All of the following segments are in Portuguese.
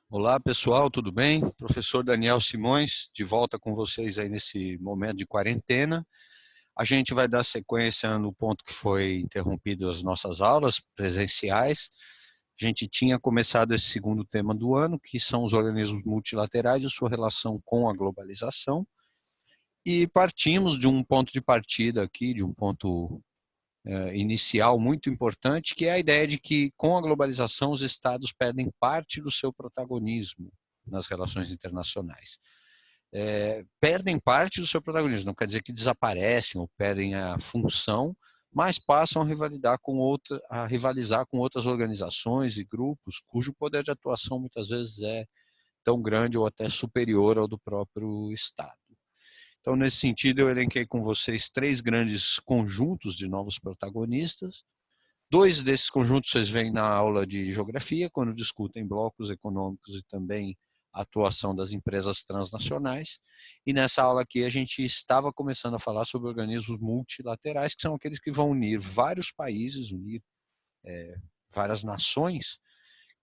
Olá pessoal, tudo bem? Professor Daniel Simões, de volta com vocês aí nesse momento de quarentena. A gente vai dar sequência no ponto que foi interrompido as nossas aulas presenciais. A gente tinha começado esse segundo tema do ano, que são os organismos multilaterais e sua relação com a globalização. E partimos de um ponto de partida aqui, de um ponto inicial muito importante, que é a ideia de que com a globalização os estados perdem parte do seu protagonismo nas relações internacionais. Perdem parte do seu protagonismo, não quer dizer que desaparecem ou perdem a função, mas passam a rivalizar com outras organizações e grupos cujo poder de atuação muitas vezes é tão grande ou até superior ao do próprio Estado. Então, nesse sentido, eu elenquei com vocês três grandes conjuntos de novos protagonistas. Dois desses conjuntos vocês veem na aula de geografia, quando discutem blocos econômicos e também a atuação das empresas transnacionais. E nessa aula aqui a gente estava começando a falar sobre organismos multilaterais, que são aqueles que vão unir vários países, unir várias nações,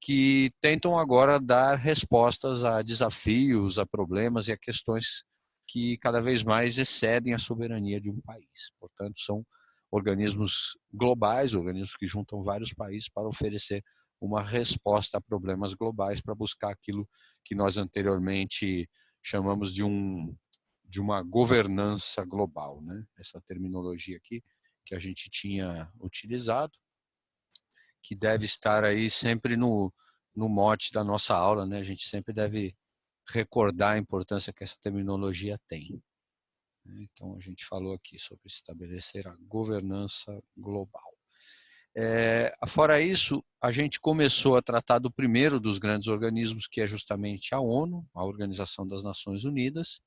que tentam agora dar respostas a desafios, a problemas e a questões que cada vez mais excedem a soberania de um país. Portanto, são organismos globais, organismos que juntam vários países para oferecer uma resposta a problemas globais, para buscar aquilo que nós anteriormente chamamos de uma governança global, né? Essa terminologia aqui que a gente tinha utilizado, que deve estar aí sempre no mote da nossa aula, né? A gente sempre deve recordar a importância que essa terminologia tem. Então, a gente falou aqui sobre estabelecer a governança global. Fora isso, a gente começou a tratar do primeiro dos grandes organismos, que é justamente a ONU, a Organização das Nações Unidas.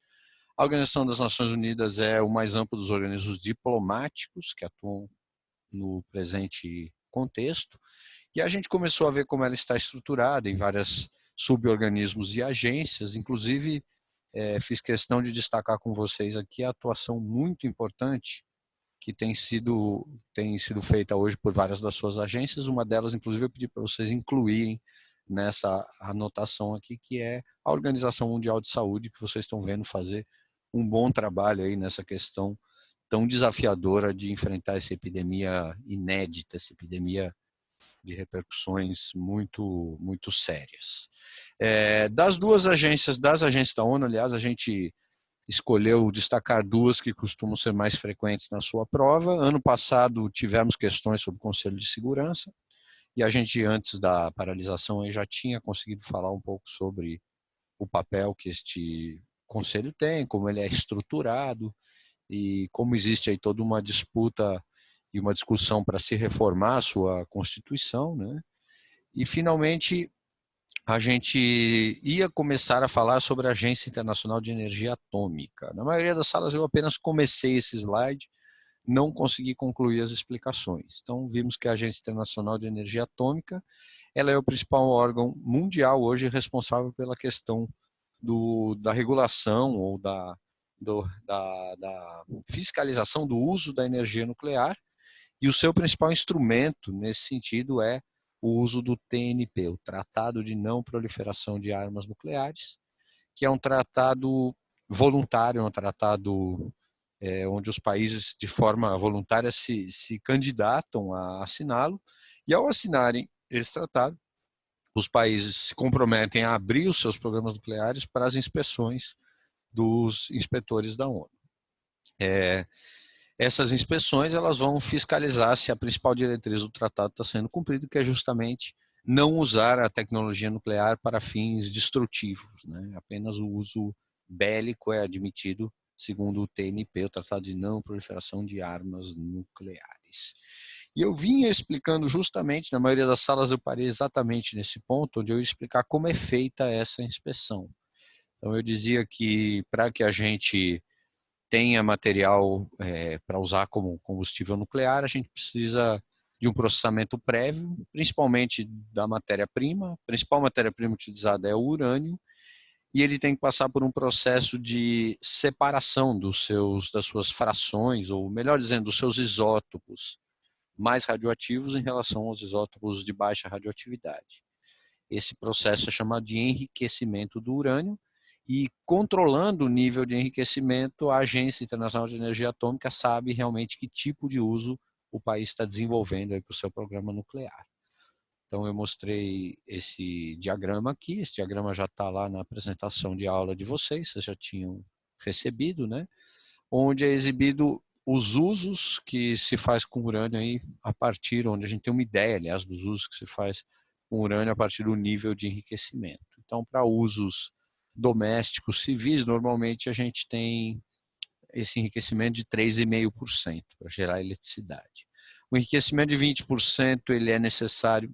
A Organização das Nações Unidas é o mais amplo dos organismos diplomáticos que atuam no presente contexto, e a gente começou a ver como ela está estruturada em vários suborganismos e agências. Inclusive, fiz questão de destacar com vocês aqui a atuação muito importante que tem sido feita hoje por várias das suas agências. Uma delas, inclusive, eu pedi para vocês incluírem nessa anotação aqui, que é a Organização Mundial de Saúde, que vocês estão vendo fazer um bom trabalho aí nessa questão tão desafiadora de enfrentar essa epidemia inédita, essa epidemia de repercussões muito, muito sérias. Das duas agências, das agências da ONU, aliás, a gente escolheu destacar duas que costumam ser mais frequentes na sua prova. Ano passado tivemos questões sobre o Conselho de Segurança, e a gente, antes da paralisação, já tinha conseguido falar um pouco sobre o papel que este conselho tem, como ele é estruturado, e como existe aí toda uma disputa e uma discussão para se reformar a sua Constituição, né? E, finalmente, a gente ia começar a falar sobre a Agência Internacional de Energia Atômica. Na maioria das salas eu apenas comecei esse slide, não consegui concluir as explicações. Então, vimos que a Agência Internacional de Energia Atômica, ela é o principal órgão mundial hoje responsável pela questão da regulação ou da fiscalização do uso da energia nuclear, e o seu principal instrumento nesse sentido é o uso do TNP, o Tratado de Não Proliferação de Armas Nucleares, que é um tratado voluntário, um tratado onde os países de forma voluntária se candidatam a assiná-lo, e ao assinarem esse tratado, os países se comprometem a abrir os seus programas nucleares para as inspeções dos inspetores da ONU. Essas inspeções elas vão fiscalizar se a principal diretriz do tratado está sendo cumprida, que é justamente não usar a tecnologia nuclear para fins destrutivos, né? Apenas o uso bélico é admitido, segundo o TNP, o Tratado de Não Proliferação de Armas Nucleares. E eu vinha explicando justamente, na maioria das salas eu parei exatamente nesse ponto, onde eu ia explicar como é feita essa inspeção. Então eu dizia que para que a gente tenha material para usar como combustível nuclear, a gente precisa de um processamento prévio, principalmente da matéria-prima. A principal matéria-prima utilizada é o urânio, e ele tem que passar por um processo de separação das suas frações, ou melhor dizendo, dos seus isótopos mais radioativos em relação aos isótopos de baixa radioatividade. Esse processo é chamado de enriquecimento do urânio, e controlando o nível de enriquecimento, a Agência Internacional de Energia Atômica sabe realmente que tipo de uso o país está desenvolvendo para o seu programa nuclear. Então eu mostrei esse diagrama aqui, esse diagrama já está lá na apresentação de aula de vocês já tinham recebido, né? Onde é exibido os usos que se faz com urânio aí, a partir, onde a gente tem uma ideia, aliás, dos usos que se faz com urânio a partir do nível de enriquecimento. Então, para usos domésticos civis, normalmente a gente tem esse enriquecimento de 3,5% para gerar eletricidade. O enriquecimento de 20% ele é necessário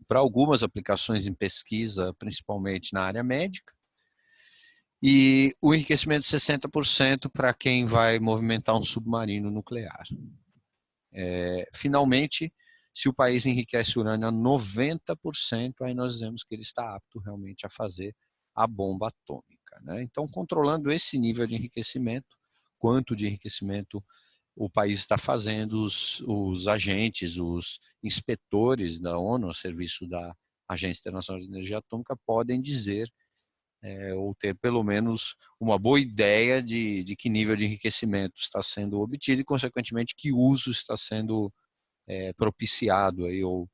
para algumas aplicações em pesquisa, principalmente na área médica, e o enriquecimento de 60% para quem vai movimentar um submarino nuclear. Finalmente, se o país enriquece urânio a 90%, aí nós dizemos que ele está apto realmente a fazer a bomba atômica, né? Então, controlando esse nível de enriquecimento, quanto de enriquecimento o país está fazendo, os agentes, os inspetores da ONU, a serviço da Agência Internacional de Energia Atômica, podem dizer ou ter pelo menos uma boa ideia de que nível de enriquecimento está sendo obtido e, consequentemente, que uso está sendo propiciado aí, ou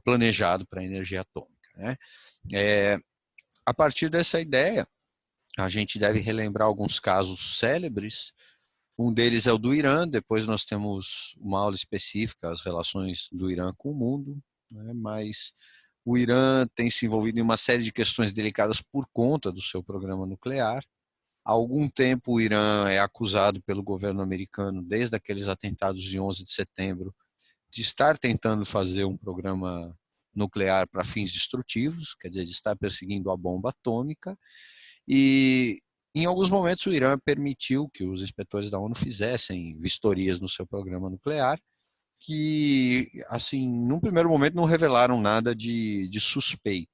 planejado para a energia atômica, né? A partir dessa ideia, a gente deve relembrar alguns casos célebres. Um deles é o do Irã, depois nós temos uma aula específica, as relações do Irã com o mundo, né? Mas o Irã tem se envolvido em uma série de questões delicadas por conta do seu programa nuclear. Há algum tempo o Irã é acusado pelo governo americano, desde aqueles atentados de 11 de setembro, de estar tentando fazer um programa nuclear para fins destrutivos, quer dizer, de estar perseguindo a bomba atômica. E em alguns momentos o Irã permitiu que os inspetores da ONU fizessem vistorias no seu programa nuclear, que, assim, num primeiro momento não revelaram nada de suspeito.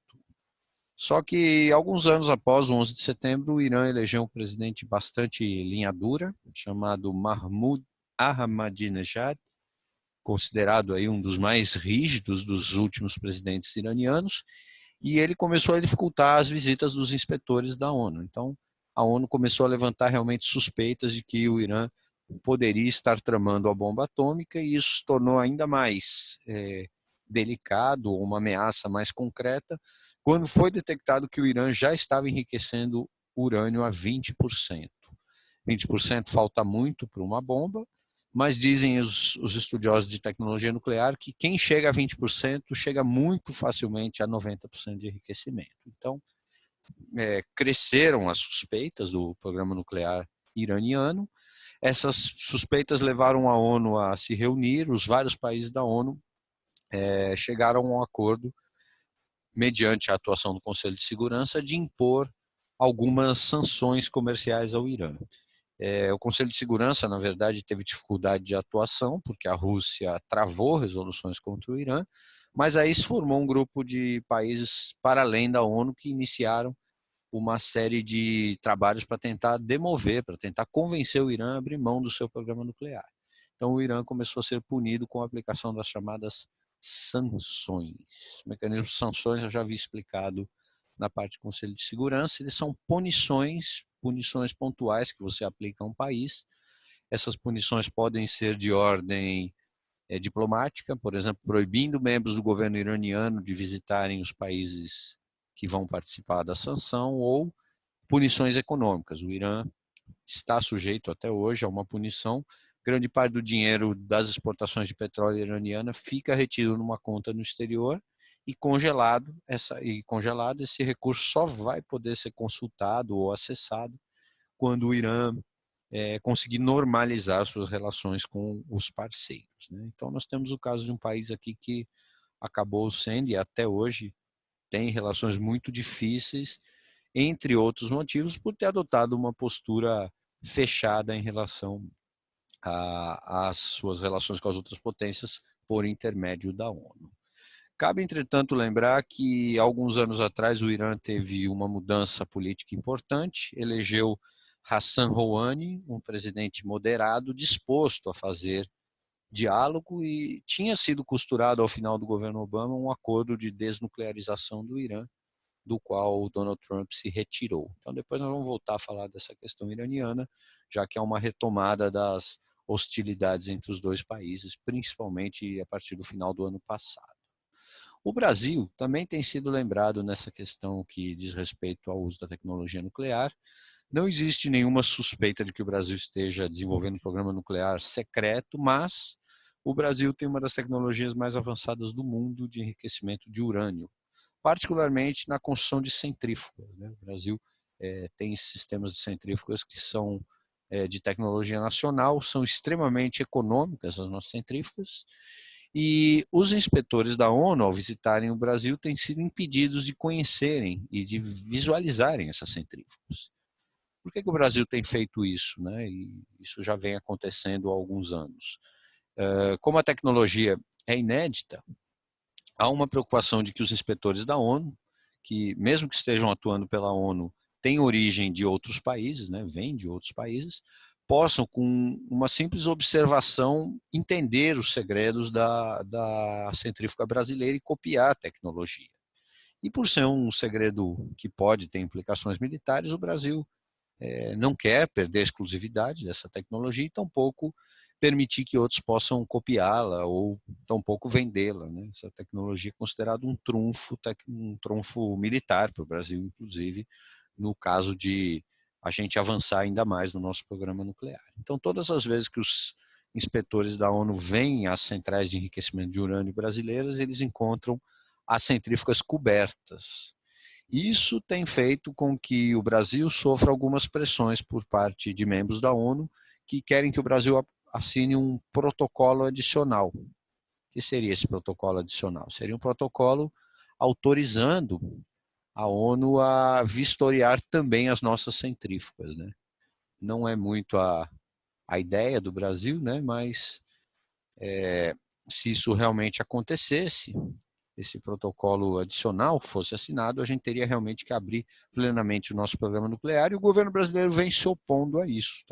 Só que alguns anos após o 11 de setembro, o Irã elegeu um presidente bastante linha dura, chamado Mahmoud Ahmadinejad, considerado aí um dos mais rígidos dos últimos presidentes iranianos, e ele começou a dificultar as visitas dos inspetores da ONU. Então, a ONU começou a levantar realmente suspeitas de que o Irã poderia estar tramando a bomba atômica, e isso se tornou ainda mais delicado, uma ameaça mais concreta, quando foi detectado que o Irã já estava enriquecendo urânio a 20%. 20% falta muito para uma bomba, mas dizem os estudiosos de tecnologia nuclear que quem chega a 20% chega muito facilmente a 90% de enriquecimento. Então, cresceram as suspeitas do programa nuclear iraniano. Essas suspeitas levaram a ONU a se reunir, os vários países da ONU chegaram a um acordo, mediante a atuação do Conselho de Segurança, de impor algumas sanções comerciais ao Irã. O Conselho de Segurança, na verdade, teve dificuldade de atuação, porque a Rússia travou resoluções contra o Irã, mas aí se formou um grupo de países para além da ONU que iniciaram uma série de trabalhos para tentar demover, para tentar convencer o Irã a abrir mão do seu programa nuclear. Então o Irã começou a ser punido com a aplicação das chamadas sanções. O mecanismo de sanções eu já havia explicado na parte do Conselho de Segurança. Eles são punições pontuais que você aplica a um país. Essas punições podem ser de ordem diplomática, por exemplo, proibindo membros do governo iraniano de visitarem os países que vão participar da sanção, ou punições econômicas. O Irã está sujeito até hoje a uma punição. Grande parte do dinheiro das exportações de petróleo iraniana fica retido numa conta no exterior e congelado, esse recurso só vai poder ser consultado ou acessado quando o Irã conseguir normalizar suas relações com os parceiros, né? Então nós temos o caso de um país aqui que acabou sendo, e até hoje tem relações muito difíceis, entre outros motivos, por ter adotado uma postura fechada em relação às suas relações com as outras potências por intermédio da ONU. Cabe, entretanto, lembrar que alguns anos atrás o Irã teve uma mudança política importante, elegeu Hassan Rouhani, um presidente moderado, disposto a fazer diálogo e tinha sido costurado ao final do governo Obama um acordo de desnuclearização do Irã, do qual o Donald Trump se retirou. Então depois nós vamos voltar a falar dessa questão iraniana, já que é uma retomada das hostilidades entre os dois países, principalmente a partir do final do ano passado. O Brasil também tem sido lembrado nessa questão que diz respeito ao uso da tecnologia nuclear. Não existe nenhuma suspeita de que o Brasil esteja desenvolvendo um programa nuclear secreto, mas o Brasil tem uma das tecnologias mais avançadas do mundo de enriquecimento de urânio, particularmente na construção de centrífugas. O Brasil tem sistemas de centrífugas que são de tecnologia nacional, são extremamente econômicas as nossas centrífugas, e os inspetores da ONU, ao visitarem o Brasil, têm sido impedidos de conhecerem e de visualizarem essas centrífugas. Por que o Brasil tem feito isso? E isso já vem acontecendo há alguns anos. Como a tecnologia é inédita, há uma preocupação de que os inspetores da ONU, que mesmo que estejam atuando pela ONU, têm origem de outros países, vêm de outros países, possam, com uma simples observação, entender os segredos da centrífuga brasileira e copiar a tecnologia. E por ser um segredo que pode ter implicações militares, o Brasil não quer perder a exclusividade dessa tecnologia e tampouco permitir que outros possam copiá-la ou tampouco vendê-la. Essa tecnologia é considerada um trunfo militar para o Brasil, inclusive, no caso de a gente avançar ainda mais no nosso programa nuclear. Então, todas as vezes que os inspetores da ONU vêm às centrais de enriquecimento de urânio brasileiras, eles encontram as centrífugas cobertas. Isso tem feito com que o Brasil sofra algumas pressões por parte de membros da ONU que querem que o Brasil assine um protocolo adicional. O que seria esse protocolo adicional? Seria um protocolo autorizando a ONU a vistoriar também as nossas centrífugas. Não é muito a ideia do Brasil, mas se isso realmente acontecesse, esse protocolo adicional fosse assinado, a gente teria realmente que abrir plenamente o nosso programa nuclear e o governo brasileiro vem se opondo a isso.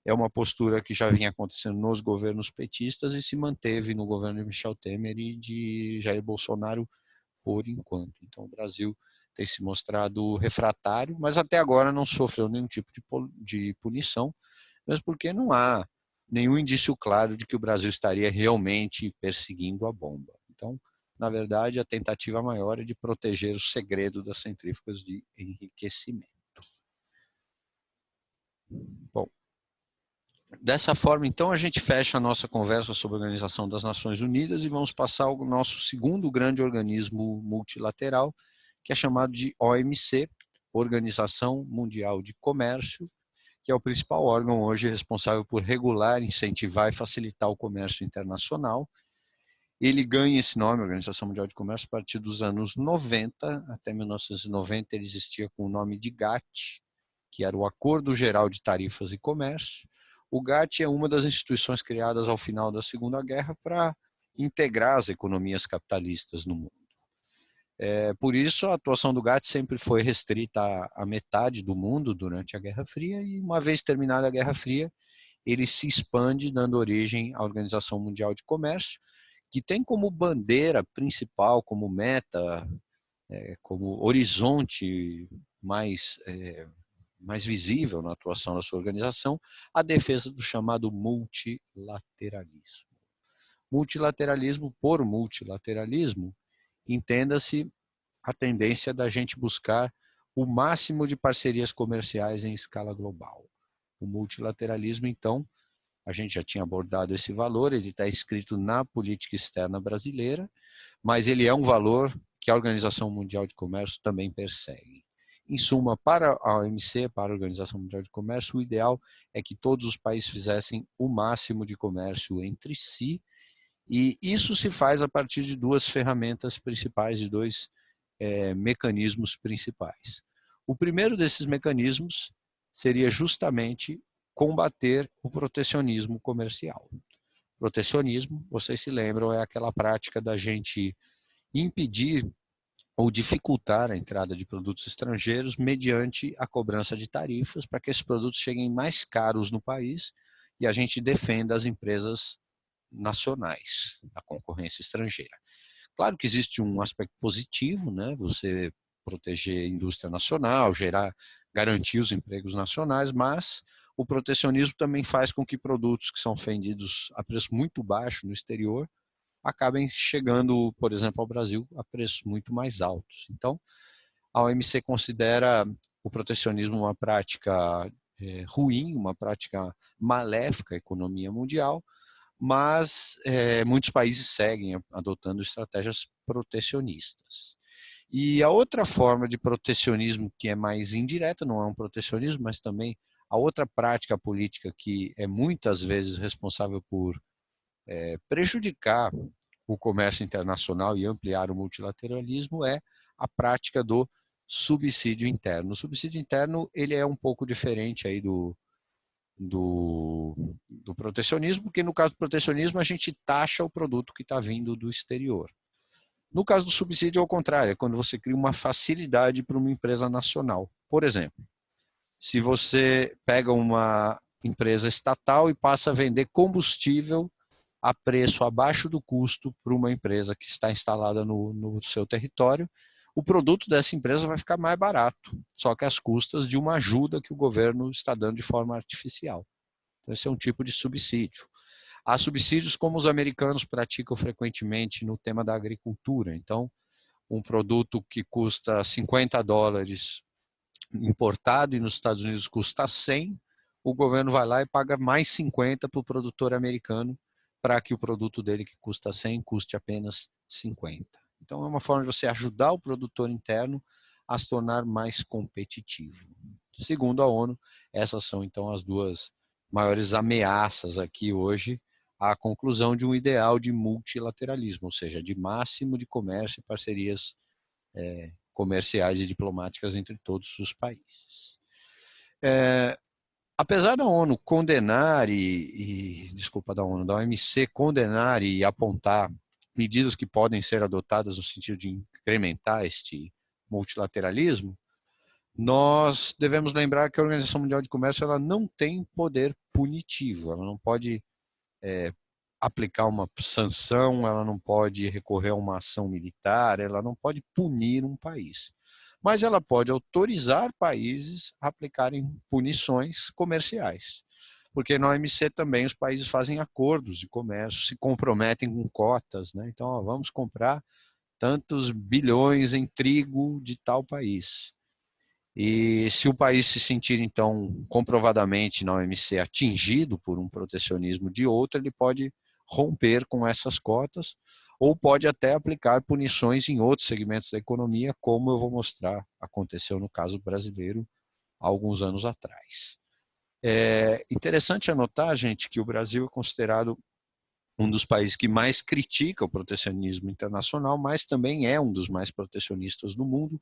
É uma postura que já vinha acontecendo nos governos petistas e se manteve no governo de Michel Temer e de Jair Bolsonaro por enquanto. Então o Brasil tem se mostrado refratário, mas até agora não sofreu nenhum tipo de punição, mesmo porque não há nenhum indício claro de que o Brasil estaria realmente perseguindo a bomba. Então, na verdade, a tentativa maior é de proteger o segredo das centrífugas de enriquecimento. Bom, dessa forma, então, a gente fecha a nossa conversa sobre a Organização das Nações Unidas e vamos passar ao nosso segundo grande organismo multilateral, que é chamado de OMC, Organização Mundial de Comércio, que é o principal órgão hoje responsável por regular, incentivar e facilitar o comércio internacional. Ele ganha esse nome, Organização Mundial de Comércio, a partir dos anos 90, até 1990 ele existia com o nome de GATT, que era o Acordo Geral de Tarifas e Comércio. O GATT é uma das instituições criadas ao final da Segunda Guerra para integrar as economias capitalistas no mundo. Por isso, a atuação do GATT sempre foi restrita à metade do mundo durante a Guerra Fria e, uma vez terminada a Guerra Fria, ele se expande, dando origem à Organização Mundial de Comércio, que tem como bandeira principal, como meta, como horizonte mais visível na atuação da sua organização, a defesa do chamado multilateralismo. Multilateralismo por multilateralismo, entenda-se a tendência da gente buscar o máximo de parcerias comerciais em escala global. O multilateralismo, então, a gente já tinha abordado esse valor, ele está escrito na política externa brasileira, mas ele é um valor que a Organização Mundial de Comércio também persegue. Em suma, para a OMC, para a Organização Mundial de Comércio, o ideal é que todos os países fizessem o máximo de comércio entre si, e isso se faz a partir de duas ferramentas principais, de dois mecanismos principais. O primeiro desses mecanismos seria justamente combater o protecionismo comercial. Protecionismo, vocês se lembram, é aquela prática da gente impedir ou dificultar a entrada de produtos estrangeiros mediante a cobrança de tarifas para que esses produtos cheguem mais caros no país e a gente defenda as empresas nacionais, da concorrência estrangeira. Claro que existe um aspecto positivo, né? Você proteger a indústria nacional, garantir os empregos nacionais, mas o protecionismo também faz com que produtos que são vendidos a preço muito baixo no exterior acabem chegando, por exemplo, ao Brasil a preços muito mais altos. Então, a OMC considera o protecionismo uma prática ruim, uma prática maléfica à economia mundial, mas muitos países seguem adotando estratégias protecionistas. E a outra forma de protecionismo que é mais indireta, não é um protecionismo, mas também a outra prática política que é muitas vezes responsável por prejudicar o comércio internacional e ampliar o multilateralismo é a prática do subsídio interno. O subsídio interno ele é um pouco diferente aí do protecionismo, porque no caso do protecionismo a gente taxa o produto que está vindo do exterior. No caso do subsídio, é o contrário, é quando você cria uma facilidade para uma empresa nacional. Por exemplo, se você pega uma empresa estatal e passa a vender combustível a preço abaixo do custo para uma empresa que está instalada no seu território, o produto dessa empresa vai ficar mais barato, só que às custas de uma ajuda que o governo está dando de forma artificial. Então, esse é um tipo de subsídio. Há subsídios como os americanos praticam frequentemente no tema da agricultura. Então, um produto que custa $50 importado e nos Estados Unidos custa 100, o governo vai lá e paga mais 50 para o produtor americano para que o produto dele que custa 100 custe apenas 50. Então é uma forma de você ajudar o produtor interno a se tornar mais competitivo. Segundo a ONU, essas são então as duas maiores ameaças aqui hoje à conclusão de um ideal de multilateralismo, ou seja, de máximo de comércio e parcerias comerciais e diplomáticas entre todos os países. Apesar da ONU condenar da OMC condenar e apontar medidas que podem ser adotadas no sentido de incrementar este multilateralismo, nós devemos lembrar que a Organização Mundial de Comércio ela não tem poder punitivo, ela não pode aplicar uma sanção, ela não pode recorrer a uma ação militar, ela não pode punir um país. Mas ela pode autorizar países a aplicarem punições comerciais. Porque na OMC também os países fazem acordos de comércio, se comprometem com cotas, né? Então, vamos comprar tantos bilhões em trigo de tal país. E se o país se sentir, então, comprovadamente na OMC atingido por um protecionismo de outro, ele pode romper com essas cotas ou pode até aplicar punições em outros segmentos da economia, como eu vou mostrar, aconteceu no caso brasileiro há alguns anos atrás. É interessante anotar, gente, que o Brasil é considerado um dos países que mais critica o protecionismo internacional, mas também é um dos mais protecionistas do mundo,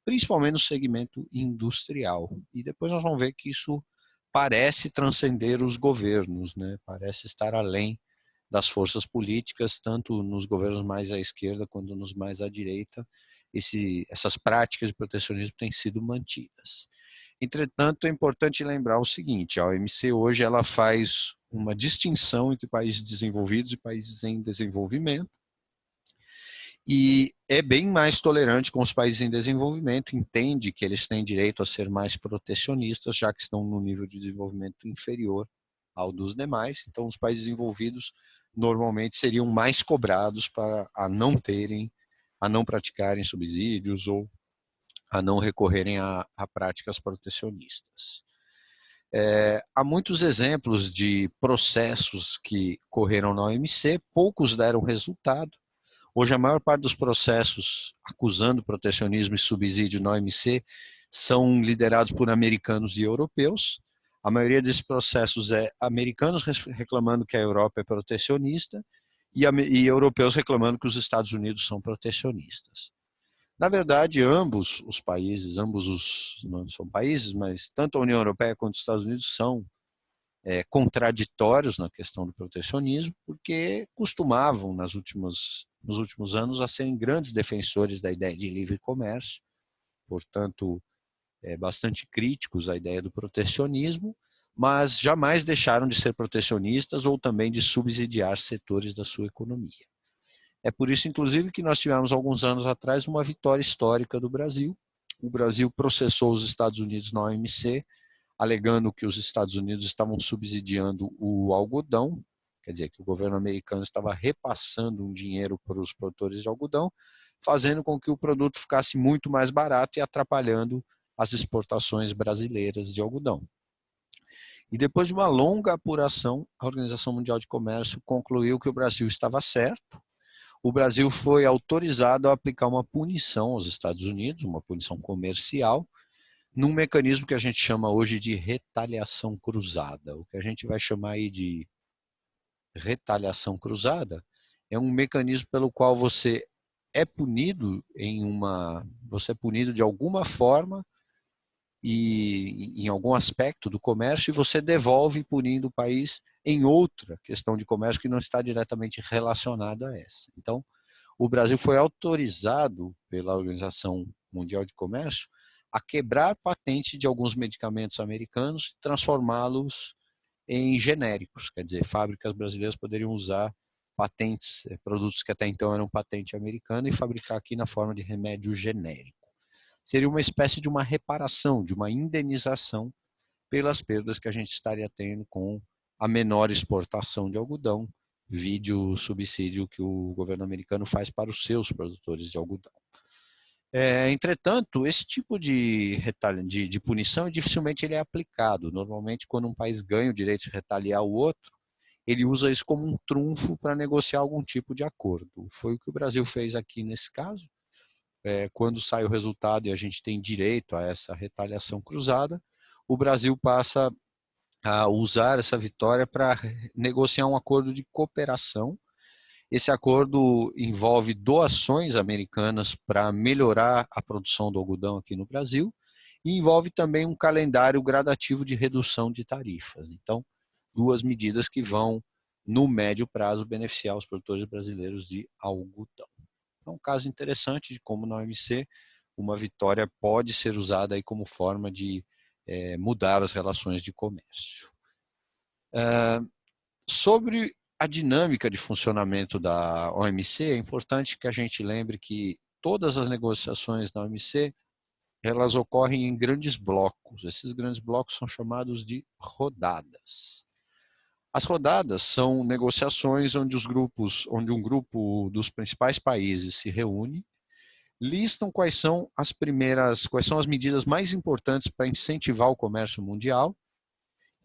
principalmente no segmento industrial. E depois nós vamos ver que isso parece transcender os governos, né? Parece estar além das forças políticas, tanto nos governos mais à esquerda quanto nos mais à direita, essas práticas de protecionismo têm sido mantidas. Entretanto, é importante lembrar o seguinte, a OMC hoje ela faz uma distinção entre países desenvolvidos e países em desenvolvimento, e é bem mais tolerante com os países em desenvolvimento, entende que eles têm direito a ser mais protecionistas, já que estão no nível de desenvolvimento inferior ao dos demais. Então, os países desenvolvidos normalmente seriam mais cobrados para a não praticarem subsídios ou a não recorrerem a práticas protecionistas. Há muitos exemplos de processos que correram na OMC, poucos deram resultado. Hoje, a maior parte dos processos acusando protecionismo e subsídio na OMC são liderados por americanos e europeus. A maioria desses processos é americanos reclamando que a Europa é protecionista e europeus reclamando que os Estados Unidos são protecionistas. Na verdade, ambos os países, não são países, mas tanto a União Europeia quanto os Estados Unidos são contraditórios na questão do protecionismo, porque costumavam, nos últimos anos, a serem grandes defensores da ideia de livre comércio, portanto, bastante críticos à ideia do protecionismo, mas jamais deixaram de ser protecionistas ou também de subsidiar setores da sua economia. É por isso, inclusive, que nós tivemos alguns anos atrás uma vitória histórica do Brasil. O Brasil processou os Estados Unidos na OMC, alegando que os Estados Unidos estavam subsidiando o algodão, quer dizer, que o governo americano estava repassando um dinheiro para os produtores de algodão, fazendo com que o produto ficasse muito mais barato e atrapalhando as exportações brasileiras de algodão. E depois de uma longa apuração, a Organização Mundial de Comércio concluiu que o Brasil estava certo. O Brasil foi autorizado a aplicar uma punição aos Estados Unidos, uma punição comercial, num mecanismo que a gente chama hoje de retaliação cruzada. O que a gente vai chamar aí de retaliação cruzada é um mecanismo pelo qual você é punido você é punido de alguma forma e em algum aspecto do comércio, e você devolve punindo o país em outra questão de comércio que não está diretamente relacionada a essa. Então, o Brasil foi autorizado pela Organização Mundial de Comércio a quebrar patente de alguns medicamentos americanos e transformá-los em genéricos, quer dizer, fábricas brasileiras poderiam usar patentes, produtos que até então eram patente americana e fabricar aqui na forma de remédio genérico. Seria uma espécie de uma reparação, de uma indenização pelas perdas que a gente estaria tendo com a menor exportação de algodão, vide o subsídio que o governo americano faz para os seus produtores de algodão. Entretanto, esse tipo de punição dificilmente ele é aplicado. Normalmente, quando um país ganha o direito de retaliar o outro, ele usa isso como um trunfo para negociar algum tipo de acordo. Foi o que o Brasil fez aqui nesse caso. Quando sai o resultado e a gente tem direito a essa retaliação cruzada, o Brasil passa a usar essa vitória para negociar um acordo de cooperação. Esse acordo envolve doações americanas para melhorar a produção do algodão aqui no Brasil e envolve também um calendário gradativo de redução de tarifas. Então, duas medidas que vão, no médio prazo, beneficiar os produtores brasileiros de algodão. É um caso interessante de como na OMC uma vitória pode ser usada aí como forma de mudar as relações de comércio. Sobre a dinâmica de funcionamento da OMC, é importante que a gente lembre que todas as negociações da OMC elas ocorrem em grandes blocos. Esses grandes blocos são chamados de rodadas. As rodadas são negociações onde um grupo dos principais países se reúne, listam quais são as medidas mais importantes para incentivar o comércio mundial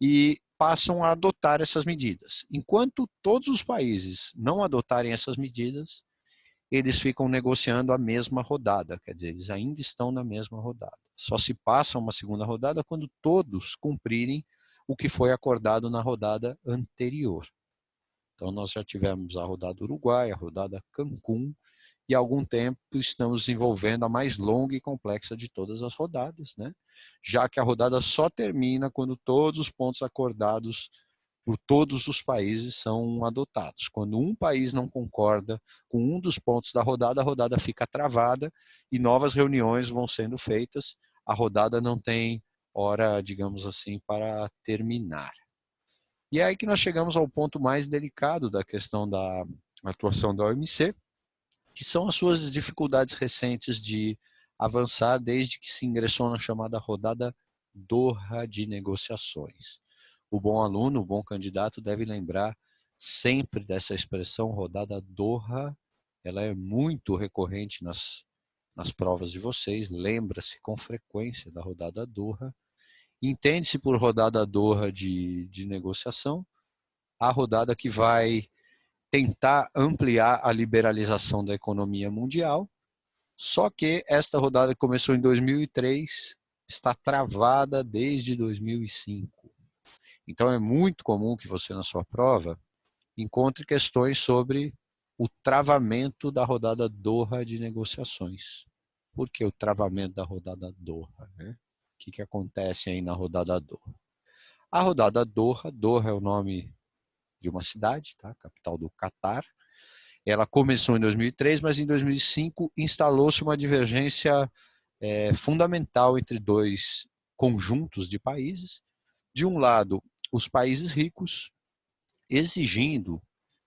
e passam a adotar essas medidas. Enquanto todos os países não adotarem essas medidas, eles ficam negociando a mesma rodada, quer dizer, eles ainda estão na mesma rodada. Só se passa uma segunda rodada quando todos cumprirem o que foi acordado na rodada anterior. Então, nós já tivemos a rodada Uruguai, a rodada Cancún, e há algum tempo estamos desenvolvendo a mais longa e complexa de todas as rodadas, né? Já que a rodada só termina quando todos os pontos acordados por todos os países são adotados. Quando um país não concorda com um dos pontos da rodada, a rodada fica travada e novas reuniões vão sendo feitas. A rodada não tem hora, digamos assim, para terminar. E é aí que nós chegamos ao ponto mais delicado da questão da atuação da OMC, que são as suas dificuldades recentes de avançar desde que se ingressou na chamada rodada Doha de negociações. O bom aluno, o bom candidato deve lembrar sempre dessa expressão rodada Doha, ela é muito recorrente nas provas de vocês, lembra-se com frequência da rodada Doha. Entende-se por rodada Doha de negociação a rodada que vai tentar ampliar a liberalização da economia mundial, só que esta rodada que começou em 2003 está travada desde 2005. Então é muito comum que você na sua prova encontre questões sobre o travamento da rodada Doha de negociações. Por que o travamento da rodada Doha, né? O que acontece aí na rodada Doha? A rodada Doha, Doha é o nome de uma cidade, tá? Capital do Catar. Ela começou em 2003, mas em 2005 instalou-se uma divergência fundamental entre dois conjuntos de países. De um lado, os países ricos exigindo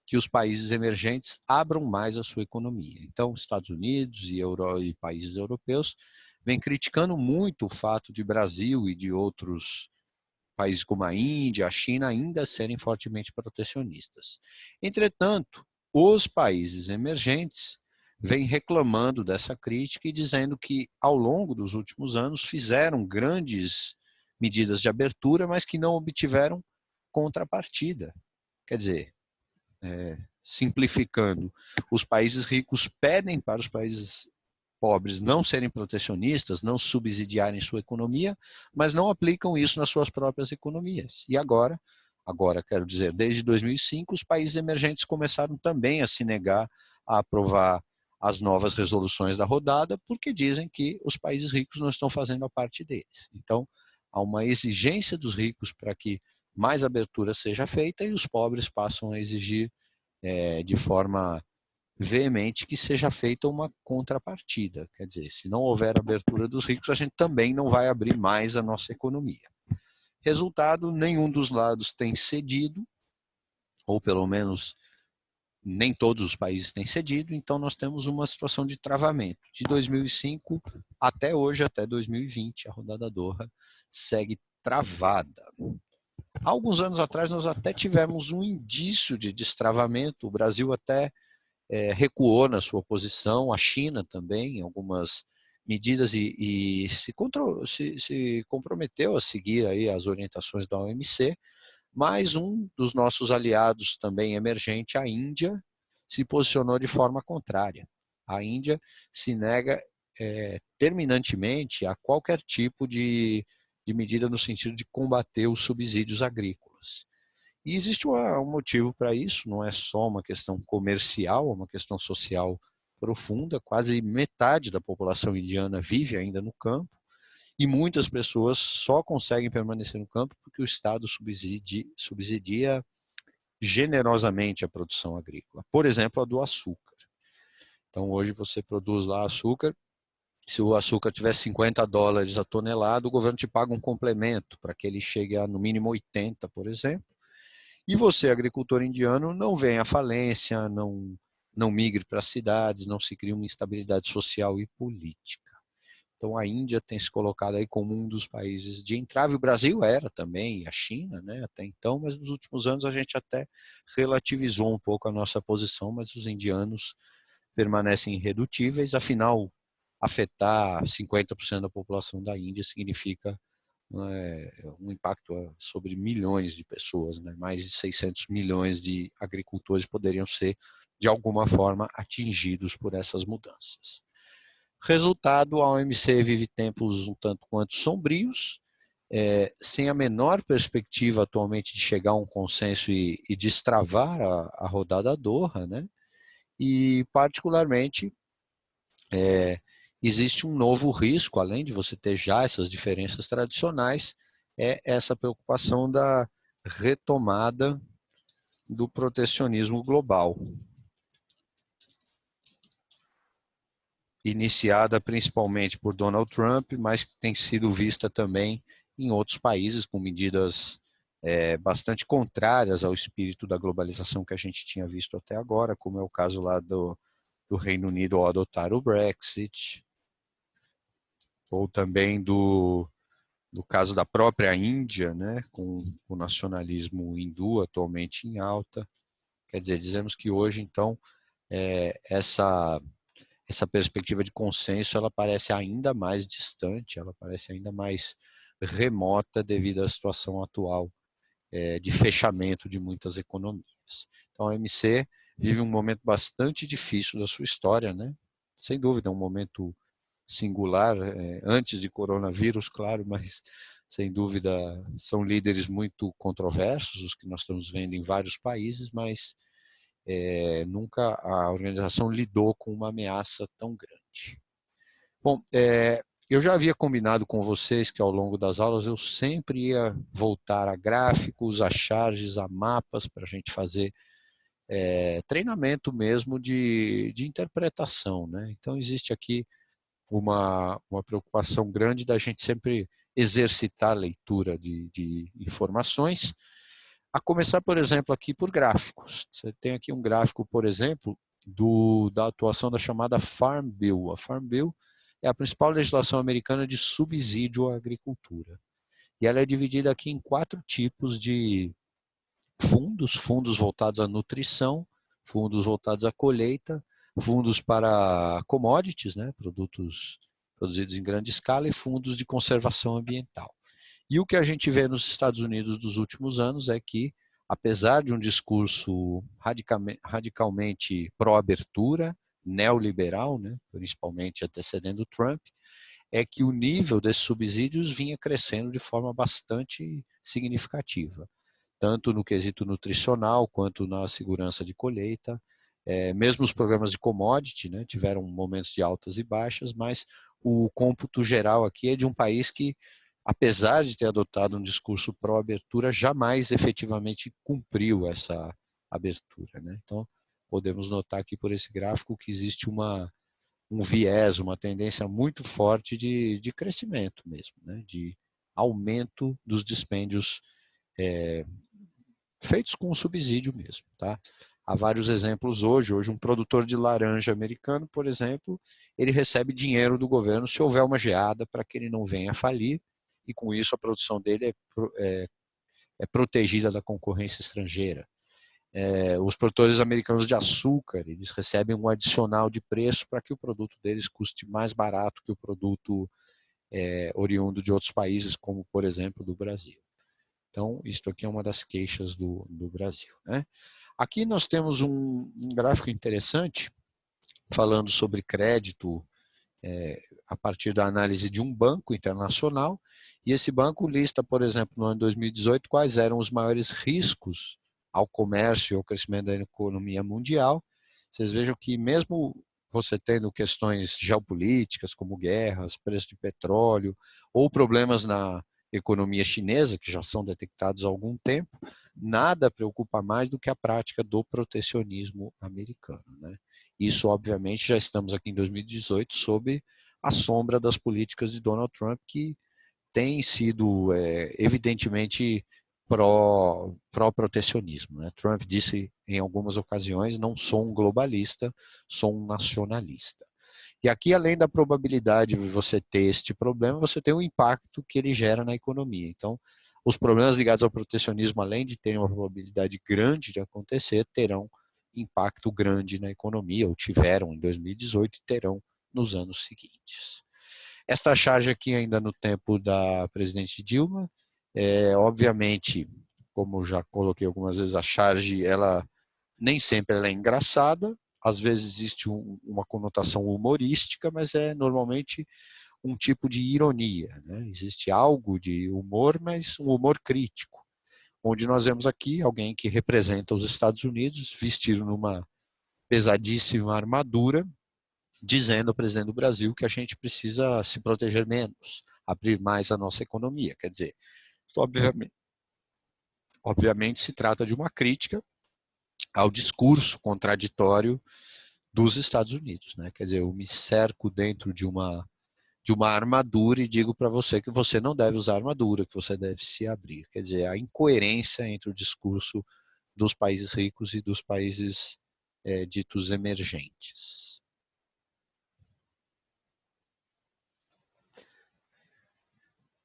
que os países emergentes abram mais a sua economia. Então, Estados Unidos e países europeus vêm criticando muito o fato de Brasil e de outros países como a Índia, a China, ainda serem fortemente protecionistas. Entretanto, os países emergentes vêm reclamando dessa crítica e dizendo que, ao longo dos últimos anos, fizeram grandes medidas de abertura, mas que não obtiveram contrapartida. Quer dizer, simplificando, os países ricos pedem para os países pobres não serem protecionistas, não subsidiarem sua economia, mas não aplicam isso nas suas próprias economias. E agora quero dizer, desde 2005, os países emergentes começaram também a se negar a aprovar as novas resoluções da rodada, porque dizem que os países ricos não estão fazendo a parte deles. Então, há uma exigência dos ricos para que mais abertura seja feita e os pobres passam a exigir de forma veemente que seja feita uma contrapartida. Quer dizer, se não houver abertura dos ricos, a gente também não vai abrir mais a nossa economia. Resultado, nenhum dos lados tem cedido, ou pelo menos nem todos os países têm cedido, então nós temos uma situação de travamento. De 2005 até hoje, até 2020, a rodada Doha segue travada. Há alguns anos atrás nós até tivemos um indício de destravamento, o Brasil até recuou na sua posição, a China também, em algumas medidas e se comprometeu a seguir aí as orientações da OMC, mas um dos nossos aliados também emergente, a Índia, se posicionou de forma contrária. A Índia se nega terminantemente a qualquer tipo de medida no sentido de combater os subsídios agrícolas. E existe um motivo para isso, não é só uma questão comercial, é uma questão social profunda. Quase metade da população indiana vive ainda no campo e muitas pessoas só conseguem permanecer no campo porque o Estado subsidia generosamente a produção agrícola. Por exemplo, a do açúcar. Então hoje você produz lá açúcar, se o açúcar tiver $50 a tonelada, o governo te paga um complemento para que ele chegue a no mínimo 80, por exemplo. E você, agricultor indiano, não venha à falência, não migre para as cidades, não se crie uma instabilidade social e política. Então a Índia tem se colocado aí como um dos países de entrave. O Brasil era também, a China, né, até então, mas nos últimos anos a gente até relativizou um pouco a nossa posição, mas os indianos permanecem irredutíveis. Afinal, afetar 50% da população da Índia significa um impacto sobre milhões de pessoas, né? Mais de 600 milhões de agricultores poderiam ser, de alguma forma, atingidos por essas mudanças. Resultado, a OMC vive tempos um tanto quanto sombrios, sem a menor perspectiva atualmente de chegar a um consenso e destravar a rodada Doha, né? E, particularmente, existe um novo risco, além de você ter já essas diferenças tradicionais, é essa preocupação da retomada do protecionismo global, iniciada principalmente por Donald Trump, mas que tem sido vista também em outros países com medidas bastante contrárias ao espírito da globalização que a gente tinha visto até agora, como é o caso lá do Reino Unido ao adotar o Brexit, ou também do caso da própria Índia, né, com o nacionalismo hindu atualmente em alta. Quer dizer, dizemos que hoje, então, essa perspectiva de consenso ela parece ainda mais distante, ela parece ainda mais remota devido à situação atual de fechamento de muitas economias. Então, a OMC vive um momento bastante difícil da sua história, né? Sem dúvida, um momento singular, antes de coronavírus, claro, mas sem dúvida são líderes muito controversos, os que nós estamos vendo em vários países, mas nunca a organização lidou com uma ameaça tão grande. Bom, eu já havia combinado com vocês que ao longo das aulas eu sempre ia voltar a gráficos, a charges, a mapas, para a gente fazer treinamento mesmo de interpretação, né? Então existe aqui uma preocupação grande da gente sempre exercitar a leitura de informações, a começar, por exemplo, aqui por gráficos. Você tem aqui um gráfico, por exemplo, da atuação da chamada Farm Bill. A Farm Bill é a principal legislação americana de subsídio à agricultura. E ela é dividida aqui em 4 tipos de fundos voltados à nutrição, fundos voltados à colheita, fundos para commodities, né, produtos produzidos em grande escala, e fundos de conservação ambiental. E o que a gente vê nos Estados Unidos dos últimos anos é que, apesar de um discurso radicalmente pró-abertura, neoliberal, né, principalmente antecedendo Trump, é que o nível desses subsídios vinha crescendo de forma bastante significativa, tanto no quesito nutricional quanto na segurança de colheita. Mesmo os programas de commodity, né, tiveram momentos de altas e baixas, mas o cômputo geral aqui é de um país que, apesar de ter adotado um discurso pró-abertura, jamais efetivamente cumpriu essa abertura, né? Então, podemos notar aqui por esse gráfico que existe um viés, uma tendência muito forte de crescimento mesmo, né? De aumento dos dispêndios feitos com subsídio mesmo, tá? Há vários exemplos hoje. Hoje um produtor de laranja americano, por exemplo, ele recebe dinheiro do governo se houver uma geada para que ele não venha a falir, e com isso a produção dele é protegida da concorrência estrangeira. Os produtores americanos de açúcar, eles recebem um adicional de preço para que o produto deles custe mais barato que o produto oriundo de outros países, como por exemplo do Brasil. Então, isto aqui é uma das queixas do Brasil, né? Aqui nós temos um gráfico interessante falando sobre crédito a partir da análise de um banco internacional, e esse banco lista, por exemplo, no ano de 2018, quais eram os maiores riscos ao comércio e ao crescimento da economia mundial. Vocês vejam que mesmo você tendo questões geopolíticas, como guerras, preço de petróleo, ou problemas na economia chinesa, que já são detectados há algum tempo, nada preocupa mais do que a prática do protecionismo americano, né? Isso, obviamente, já estamos aqui em 2018 sob a sombra das políticas de Donald Trump, que têm sido evidentemente pró-protecionismo, né? Trump disse em algumas ocasiões: não sou um globalista, sou um nacionalista. E aqui, além da probabilidade de você ter este problema, você tem o impacto que ele gera na economia. Então, os problemas ligados ao protecionismo, além de terem uma probabilidade grande de acontecer, terão impacto grande na economia, ou tiveram em 2018 e terão nos anos seguintes. Esta charge aqui ainda no tempo da presidente Dilma, obviamente, como já coloquei algumas vezes, a charge, ela nem sempre ela é engraçada, às vezes existe uma conotação humorística, mas é normalmente um tipo de ironia, né? Existe algo de humor, mas um humor crítico, onde nós vemos aqui alguém que representa os Estados Unidos vestido numa pesadíssima armadura, dizendo ao presidente do Brasil que a gente precisa se proteger menos, abrir mais a nossa economia. Quer dizer, obviamente se trata de uma crítica ao discurso contraditório dos Estados Unidos, né? Quer dizer, eu me cerco dentro de uma armadura e digo para você que você não deve usar armadura, que você deve se abrir. Quer dizer, a incoerência entre o discurso dos países ricos e dos países ditos emergentes.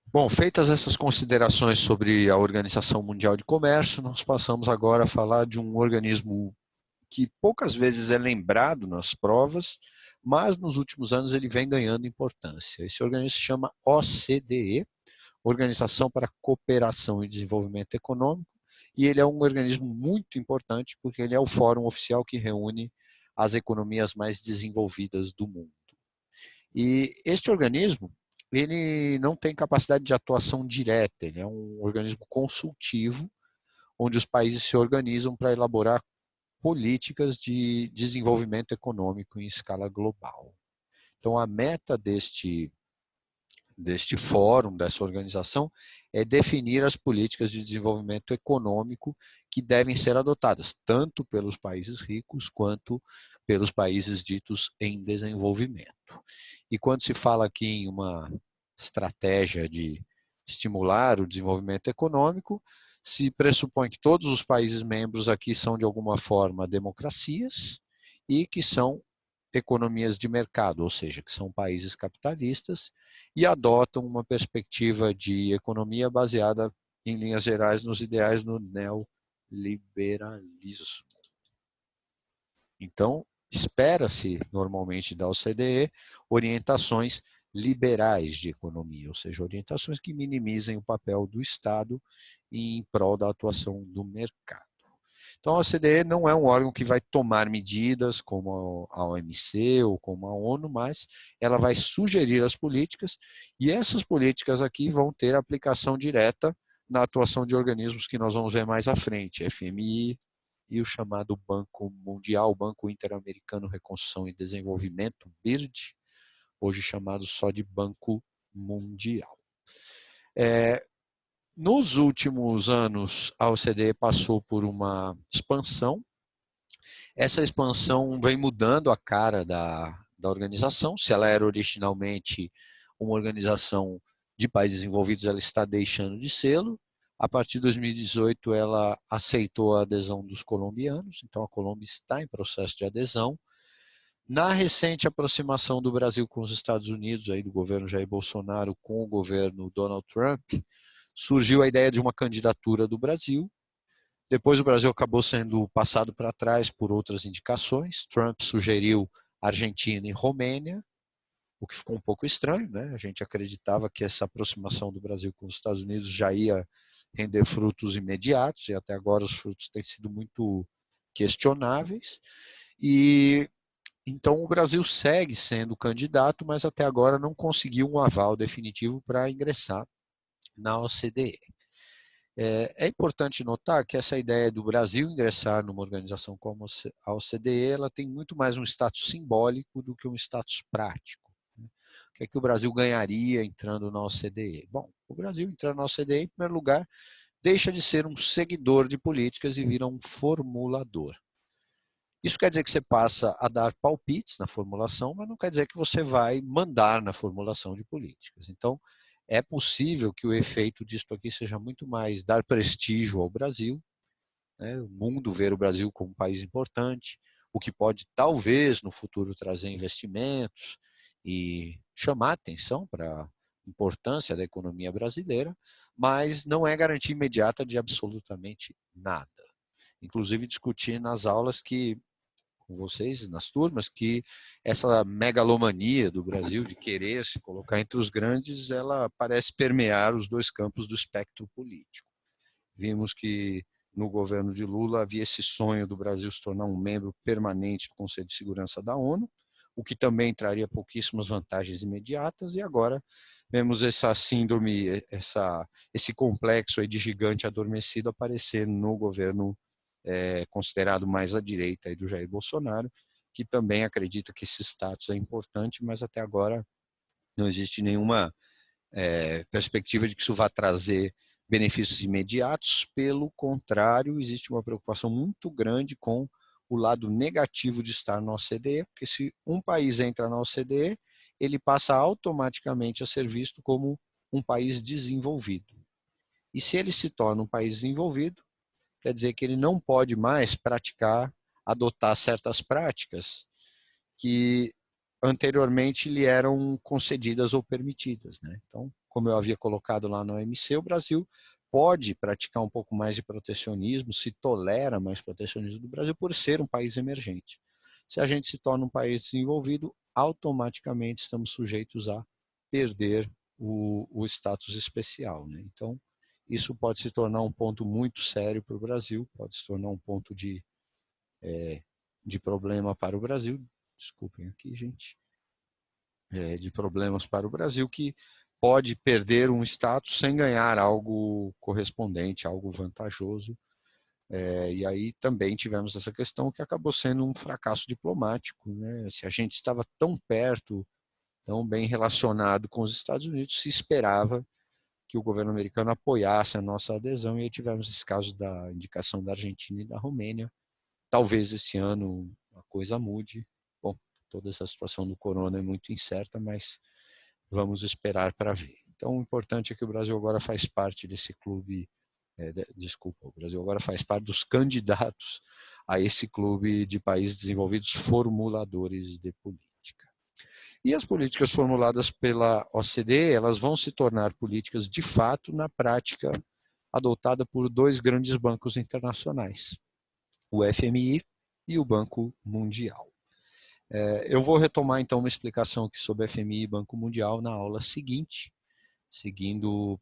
Bom, feitas essas considerações sobre a Organização Mundial de Comércio, nós passamos agora a falar de um organismo que poucas vezes é lembrado nas provas, mas nos últimos anos ele vem ganhando importância. Esse organismo se chama OCDE, Organização para a Cooperação e Desenvolvimento Econômico, e ele é um organismo muito importante porque ele é o fórum oficial que reúne as economias mais desenvolvidas do mundo. E este organismo, ele não tem capacidade de atuação direta, ele é um organismo consultivo, onde os países se organizam para elaborar políticas de desenvolvimento econômico em escala global. Então, a meta deste fórum, dessa organização, é definir as políticas de desenvolvimento econômico que devem ser adotadas, tanto pelos países ricos quanto pelos países ditos em desenvolvimento. E quando se fala aqui em uma estratégia de estimular o desenvolvimento econômico, se pressupõe que todos os países membros aqui são, de alguma forma, democracias e que são economias de mercado, ou seja, que são países capitalistas e adotam uma perspectiva de economia baseada, em linhas gerais, nos ideais do neoliberalismo. Então, espera-se, normalmente, da OCDE, orientações liberais de economia, ou seja, orientações que minimizem o papel do Estado em prol da atuação do mercado. Então, a OCDE não é um órgão que vai tomar medidas como a OMC ou como a ONU, mas ela vai sugerir as políticas e essas políticas aqui vão ter aplicação direta na atuação de organismos que nós vamos ver mais à frente, FMI e o chamado Banco Mundial, Banco Interamericano de Reconstrução e Desenvolvimento, BIRD, hoje chamado só de Banco Mundial. Nos últimos anos, a OCDE passou por uma expansão. Essa expansão vem mudando a cara da organização. Se ela era originalmente uma organização de países desenvolvidos, ela está deixando de sê-lo. A partir de 2018, ela aceitou a adesão dos colombianos, então a Colômbia está em processo de adesão. Na recente aproximação do Brasil com os Estados Unidos, aí do governo Jair Bolsonaro com o governo Donald Trump, surgiu a ideia de uma candidatura do Brasil. Depois o Brasil acabou sendo passado para trás por outras indicações. Trump sugeriu Argentina e Romênia, o que ficou um pouco estranho, né? A gente acreditava que essa aproximação do Brasil com os Estados Unidos já ia render frutos imediatos, e até agora os frutos têm sido muito questionáveis. E então o Brasil segue sendo candidato, mas até agora não conseguiu um aval definitivo para ingressar na OCDE. É importante notar que essa ideia do Brasil ingressar numa organização como a OCDE, ela tem muito mais um status simbólico do que um status prático. O que é que o Brasil ganharia entrando na OCDE? Bom, o Brasil entrando na OCDE, em primeiro lugar, deixa de ser um seguidor de políticas e vira um formulador. Isso quer dizer que você passa a dar palpites na formulação, mas não quer dizer que você vai mandar na formulação de políticas. Então, é possível que o efeito disso aqui seja muito mais dar prestígio ao Brasil, né? O mundo ver o Brasil como um país importante, o que pode talvez no futuro trazer investimentos e chamar atenção para a importância da economia brasileira, mas não é garantia imediata de absolutamente nada. Inclusive discutir nas aulas com vocês, nas turmas, que essa megalomania do Brasil de querer se colocar entre os grandes, ela parece permear os dois campos do espectro político. Vimos que no governo de Lula havia esse sonho do Brasil se tornar um membro permanente do Conselho de Segurança da ONU, o que também traria pouquíssimas vantagens imediatas, e agora vemos essa síndrome, esse complexo aí de gigante adormecido aparecer no governo considerado mais à direita aí do Jair Bolsonaro, que também acredita que esse status é importante, mas até agora não existe nenhuma perspectiva de que isso vá trazer benefícios imediatos. Pelo contrário, existe uma preocupação muito grande com o lado negativo de estar na OCDE, porque se um país entra na OCDE, ele passa automaticamente a ser visto como um país desenvolvido. E se ele se torna um país desenvolvido, quer dizer que ele não pode mais adotar certas práticas que anteriormente lhe eram concedidas ou permitidas, né? Então, como eu havia colocado lá na OMC, o Brasil pode praticar um pouco mais de protecionismo, se tolera mais protecionismo do Brasil por ser um país emergente. Se a gente se torna um país desenvolvido, automaticamente estamos sujeitos a perder o status especial, né? Então, isso pode se tornar um ponto muito sério para o Brasil, pode se tornar um ponto de problema para o Brasil. Desculpem aqui, gente. De problemas para o Brasil, que pode perder um status sem ganhar algo correspondente, algo vantajoso. E aí também tivemos essa questão que acabou sendo um fracasso diplomático, né? Se a gente estava tão perto Então, bem relacionado com os Estados Unidos, se esperava que o governo americano apoiasse a nossa adesão, e aí tivemos esse caso da indicação da Argentina e da Romênia. Talvez esse ano a coisa mude. Bom, toda essa situação do corona é muito incerta, mas vamos esperar para ver. Então, o importante é que o Brasil agora faz parte desse clube, desculpa, o Brasil agora faz parte dos candidatos a esse clube de países desenvolvidos formuladores de política. E as políticas formuladas pela OCDE, elas vão se tornar políticas de fato na prática adotada por dois grandes bancos internacionais, o FMI e o Banco Mundial. Eu vou retomar então uma explicação aqui sobre FMI e Banco Mundial na aula seguinte, seguindo,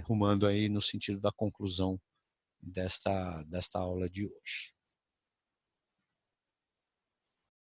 rumando aí no sentido da conclusão desta aula de hoje.